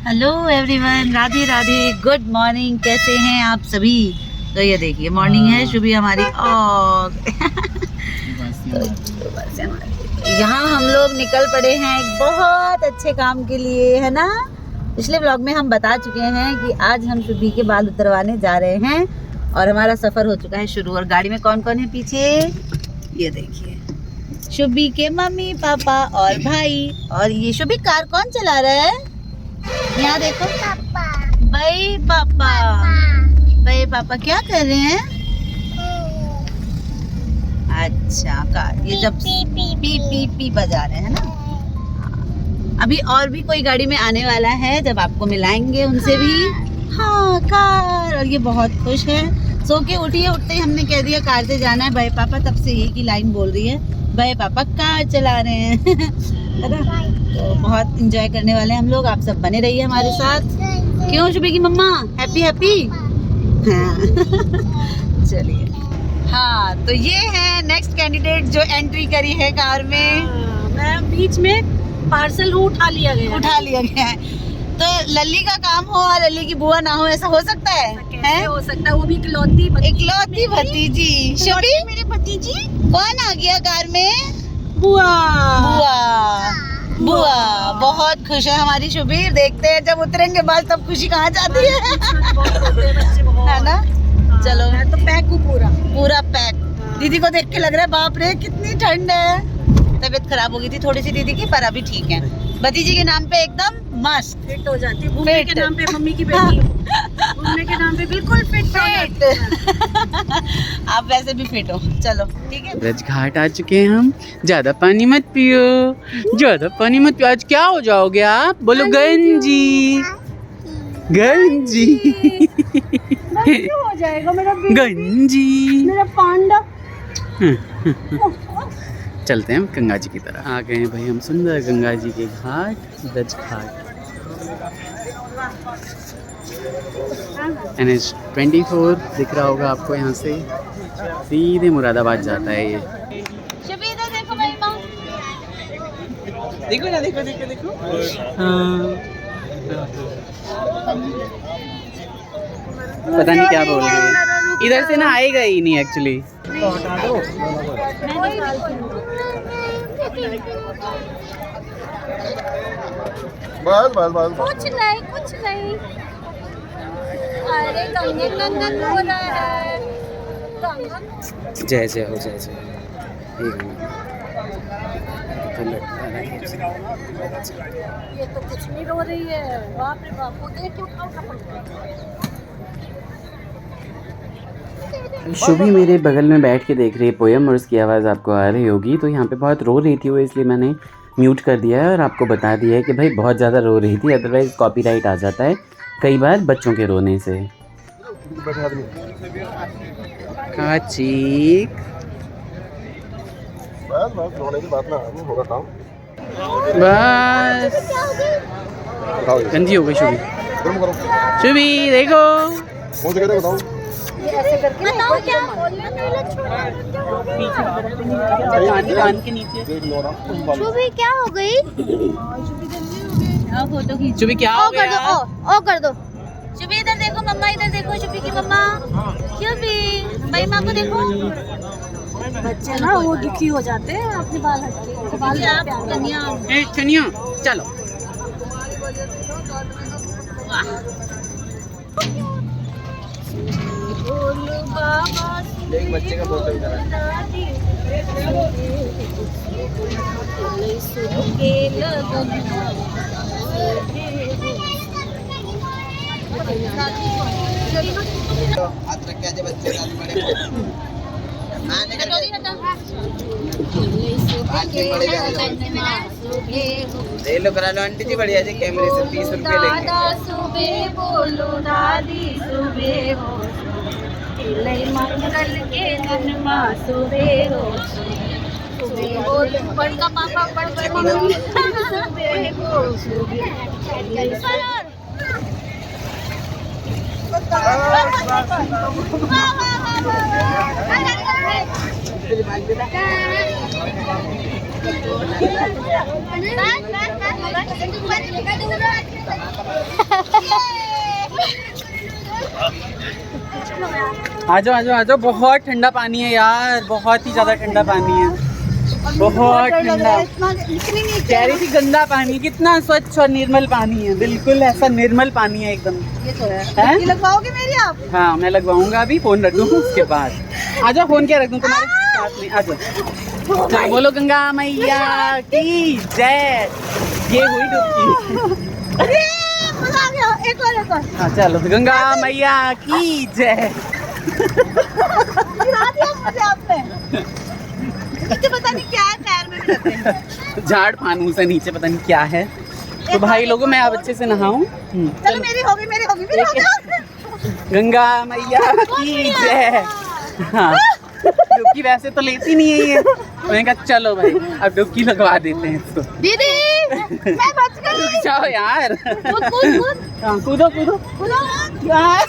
Hello everyone, Radhe Radhe, good morning. कैसे हैं आप सभी? तो ये देखिए मॉर्निंग है शुभी हमारी और यहाँ हम लोग निकल पड़े हैं एक बहुत अच्छे काम के लिए, है ना। पिछले ब्लॉग में हम बता चुके हैं कि आज हम शुभी के बाल उतरवाने जा रहे हैं और हमारा सफ़र हो चुका है शुरू। और गाड़ी में कौन कौन है पीछे? ये देखिए, शुभी के मम्मी पापा और भाई। और ये शुभी कार कौन चला रहा है? यहाँ देखो, पापा, भाई पापा, भाई पापा क्या कर रहे हैं? अच्छा, कार ये जब पी पी पी बजा रहे हैं ना। अभी और भी कोई गाड़ी में आने वाला है, जब आपको मिलाएंगे उनसे भी। हाँ, कार। और ये बहुत खुश है, सो के उठी है। उठते ही हमने कह दिया कार से जाना है भाई पापा, तब से यही की लाइन बोल रही है, भाई पापा कार चला रहे हैं। है ना, तो बहुत इंजॉय करने वाले हैं हम लोग। आप सब बने रहिए हमारे साथ। क्यों शुभी की मम्मा हैप्पी हैप्पी? हाँ। चलिए, हाँ तो ये है नेक्स्ट कैंडिडेट जो एंट्री करी है कार में। मैं बीच में पार्सल उठा लिया गया है। तो लल्ली का काम हो और लल्ली की बुआ ना हो, ऐसा हो सकता है? कैसे हो सकता है? वो भी इकलौती भतीजी शुभी। मेरी भतीजी। कौन आ गया कार में? बुआ। बहुत खुश है हमारी शुभी। देखते हैं जब उतरेंगे बाल तब खुशी कहाँ जाती है ना। चलो, मैं तो पैक हूँ पूरा पैक। दीदी को देख के लग रहा है बाप रे कितनी ठंड है। तबीयत खराब हो गई थी थोड़ी सी दीदी की, पर अभी ठीक है। भतीजी के नाम पे एकदम मस्त फिट हो जाती है। घूमने के नाम पे मम्मी की बेटी, घूमने के नाम पे बिल्कुल फिट। आप वैसे भी फिट हो। चलो ठीक है। ब्रज घाट आ चुके हैं हम। ज्यादा पानी मत पियो, ज्यादा पानी मत पियो। आज क्या हो जाओगे आप? बोलो गंजी गंजी। क्यों हो जाएगा मेरा गंजी, मेरा पांडा। चलते हैं हम गंगा जी की तरफ। आ गए हैं भाई हम सुंदर गंगा जी के घाट, ब्रज घाट। NH24 दिख रहा होगा आपको, यहाँ से सीधे मुरादाबाद जाता है ये। शुभी इधर देखो भाई माँ। देखो ना, देखो। हाँ, पता नहीं क्या बोल रहे हैं। इधर से ना आएगा ही नहीं एक्चुअली। बस कुछ नहीं। अरे गंगन हो रहा है। जय जय हो, जय जय। ये तो कुछ नहीं रो रही है। बाप रे बाप, वो देख के उठा। शुभी मेरे बगल में बैठ के देख रही है पोयम और उसकी आवाज़ आपको आ रही होगी। तो यहाँ पे बहुत रो रही थी वो, इसलिए मैंने म्यूट कर दिया है और आपको बता दिया है कि भाई बहुत ज़्यादा रो रही थी, अदरवाइज़ कॉपीराइट आ जाता है कई बार बच्चों के रोने से। काची बस रोने की बात ना होगा काम। बस गंजी हो गई शुभी। शुभी देखो, कौन से कहते बताओ। ऐसे करके बताओ क्या कान के नीचे। शुभी क्या हो गई? फोटो खींच। शुभी क्या हो गया? ओ कर दो। शुभी इधर देखो मम्मा, इधर देखो शुभी की मम्मा। शुभी भाई माँ को देखो। बच्चे ना वो दुखी हो जाते हैं अपने बाल हट के। बाल आप कन्या छनिया चलो। एक बच्चे का फोटो इधर ले लो, करा लो आंटी जी बढ़िया जी। कैमरे से 30 रुपये लेंगे। सुबह बोलो दादी, सुबह हो मंगल के दिन माँ, सुबह हो सुबह बोलो बड़का पापा, बड़का मम्मी, सुबह हो सुबह। आ जाओ आ जाओ आ जाओ। बहुत ठंडा पानी है यार, बहुत ही ज़्यादा ठंडा पानी है, बहुत ठंडा। कह रही थी गंदा पानी, कितना स्वच्छ और निर्मल पानी है, बिल्कुल ऐसा निर्मल पानी है एकदम। ये तो है। हैं? ये लगवाओगे मेरी आप? हाँ मैं लगवाऊंगा, अभी फोन रख दूँ उसके बाद। आ जाओ, फोन क्या रख दूँ तुम्हारे साथ में, आ जाओ। चलो बोलो गंगा मैया की जय। ये हुई डुबकी। अरे मजा आ गया, एक और। हाँ चलो, गंगा मैया की जय। गिरा दिया मुझे आपने। नीचे पता नहीं क्या है, पैर में भी लग रहे हैं। झाड़ फानूस है नीचे, पता नहीं क्या है। तो भाई लोगों मैं अब अच्छे से नहाऊं। चलो मेरी होगी, मेरी होगी, मेरी होगी। गंगा मैया की जय। हाँ डुबकी वैसे तो लेती नहीं है ये, मैंने कहा चलो भाई अब डुबकी लगवा देते हैं इसको। दीदी मैं बच गई। रुक जाओ यार। कूद कूद कूद। हाँ कूदो कूदो कूदो। यार।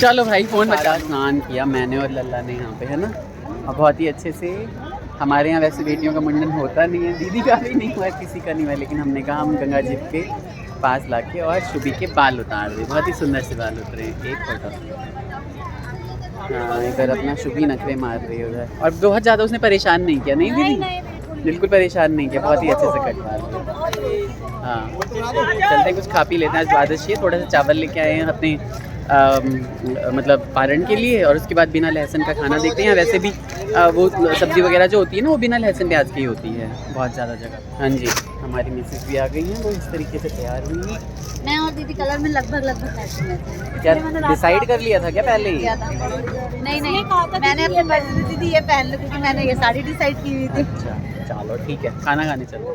चलो भाई फोन बचा। स्नान किया मैंने और लल्ला ने यहाँ पे, है ना, और बहुत ही अच्छे से। हमारे यहाँ वैसे बेटियों का मुंडन होता नहीं है, दीदी का भी नहीं हुआ, किसी का नहीं हुआ, लेकिन हमने कहा हम गंगा जी के पास लाके और शुभी के बाल उतार दिए। बहुत ही सुंदर से बाल उतरे। एक फोटो। हाँ इधर अपना शुभी नखरे मार रही है उधर, और बहुत ज़्यादा उसने परेशान नहीं किया। नहीं दीदी बिल्कुल परेशान नहीं किया, बहुत ही अच्छे से कटवा दिया। हाँ चलते हैं, कुछ खा पी लेते हैं। आज द्वादशी है, थोड़ा सा चावल लेके आए हैं अपने मतलब पारण के लिए, और उसके बाद बिना लहसुन का खाना देखते हैं। वैसे भी वो सब्ज़ी वगैरह जो होती है ना, वो बिना लहसुन प्याज की होती है बहुत ज़्यादा जगह। हाँ जी, हमारी मिसेज भी आ गई हैं, वो इस तरीके से तैयार हुई हैं। मैं और दीदी कलर में लगभग मैचिंग है। क्या डिसाइड कर लिया था क्या पहले ही? किया था। नहीं मैंने अपने बर्थडे दीदी ये पहन लो, क्योंकि मैंने ये साड़ी डिसाइड की हुई थी। अच्छा चलो ठीक है, खाना खाने चलो।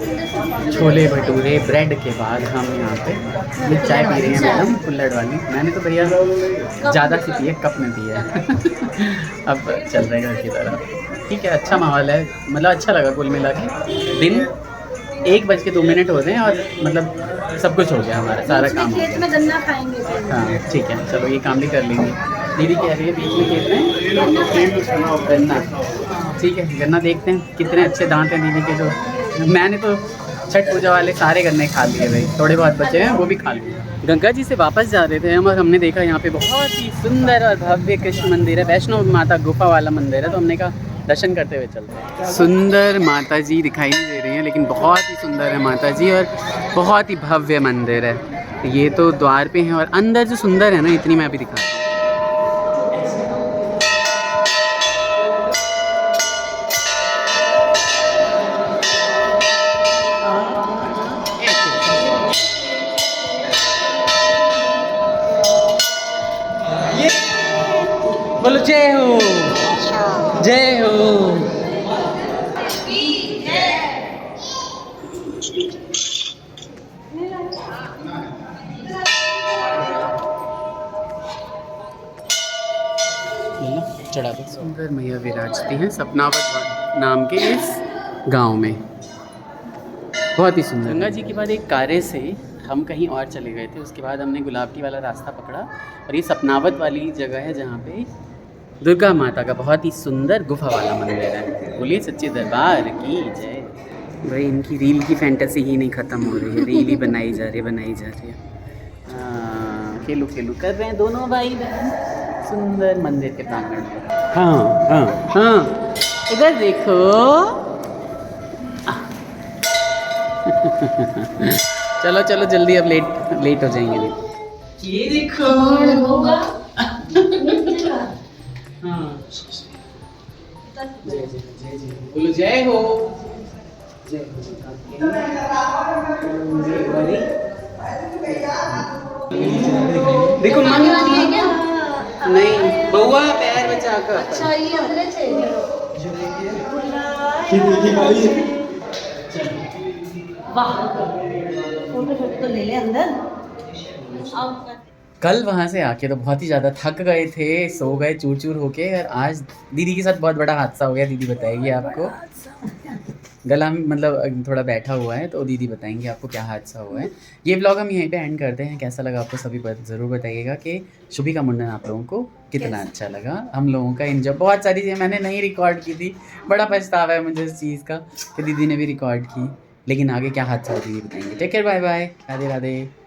छोले भटूरे ब्रेड के बाद हम यहाँ पे ये चाय पी रही हैं मैडम, कुल्हड़ वाली। मैंने तो भैया ज़्यादा सी पी है, कप में पी है। अब चल रहे घर की तरफ। ठीक है, अच्छा माहौल है, मतलब अच्छा लगा कुल मिला के। दिन 1:02 होते हैं और मतलब सब कुछ हो गया, हमारा सारा काम हो खेत गया। में गन्ना खाएंगे। हाँ ठीक है, चलो ये काम भी कर लेंगे। दीदी कह रही है बीच में खेत में गन्ना। ठीक है, गन्ना देखते हैं कितने अच्छे दांत हैं दीदी के। जो मैंने तो छठ पूजा वाले सारे गन्ने खा लिए भाई, थोड़े बहुत बचे हैं वो भी खा लिए। गंगा जी से वापस जा रहे थे हम, और हमने देखा यहाँ पे बहुत ही सुंदर और भव्य कृष्ण मंदिर है, वैष्णो माता गुफा वाला मंदिर है। तो हमने कहा दर्शन करते हुए चलते हैं। सुंदर माता जी दिखाई नहीं दे रही हैं, लेकिन बहुत ही सुंदर है माता जी, और बहुत ही भव्य मंदिर है। ये तो द्वार पे है, और अंदर जो सुंदर है ना, इतनी मैं अभी दिखाता हूँ। बोलो जय हो, जय हो। चढ़ा दो। सुंदर मैया विराजती हैं सपनावत नाम के इस गांव में, बहुत ही सुंदर। गंगा जी के बाद एक कार्य से हम कहीं और चले गए थे, उसके बाद हमने गुलाबटी वाला रास्ता पकड़ा, और ये सपनावत वाली जगह है जहाँ पे दुर्गा माता का बहुत ही सुंदर गुफा वाला मंदिर है। बोलिए सच्चे दरबार की जय। भाई इनकी रील की फैंटेसी ही नहीं ख़त्म हो रही है, रील ही बनाई जा रही है। खेलू खेलू कर रहे हैं दोनों भाई बहन सुंदर मंदिर के प्रांगण में। हाँ हाँ हाँ, इधर देखो। चलो चलो जल्दी, अब लेट हो जाएंगे। ये देखो। हाँ जय जय जय जय, बोलो जय हो, जय हो। देखो नहीं बउआ, पैर बचा कर। अच्छा ये अंदर से वाह, फोटो तो ले ले अंदर। कल वहाँ से आके तो बहुत ही ज़्यादा थक गए थे, सो गए चूर चूर होके, और आज दीदी के साथ बहुत बड़ा हादसा हो गया। दीदी बताएगी आपको। गला मतलब थोड़ा बैठा हुआ है, तो दीदी बताएंगे आपको क्या हादसा हुआ है। ये व्लॉग हम यहीं पे एंड करते हैं। कैसा लगा आपको सभी ज़रूर बताइएगा कि शुभी का मुंडन आप लोगों को कितना अच्छा लगा। हम लोगों का एंजॉय, बहुत सारी चीज़ें मैंने नहीं रिकॉर्ड की थी, बड़ा पछतावा है मुझे इस चीज़ का कि दीदी ने भी रिकॉर्ड की, लेकिन आगे क्या हादसा हो दीदी बताएंगे। Take care, bye bye, Radhe Radhe.